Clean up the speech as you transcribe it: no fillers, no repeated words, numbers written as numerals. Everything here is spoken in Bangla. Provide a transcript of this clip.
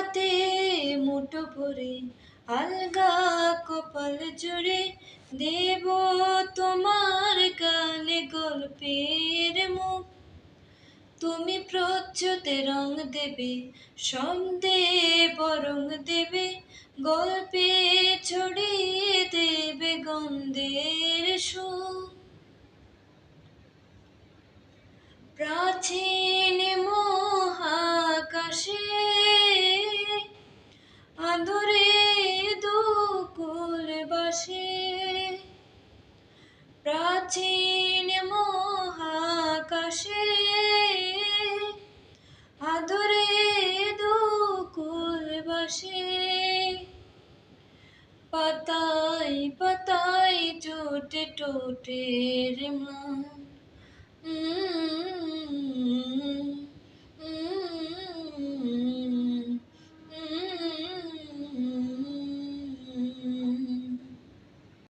হাতে মুঠো ভরে আলগা কপাল জুড়ে দেব তোমার গালে গল্পের মুখ। তুমি প্রচ্ছদে রং দেবে, শব্দে বরং দেবে, গল্পে ছড়িয়ে দেবে গন্ধের সুর। প্রাচীন মহাকাশে আঁধরে দুকুল বাসে, প্রাচীন মহাকাশে আঁধরে দুকুল বাসে। পাতায় পাতায় টোটে টোটের মান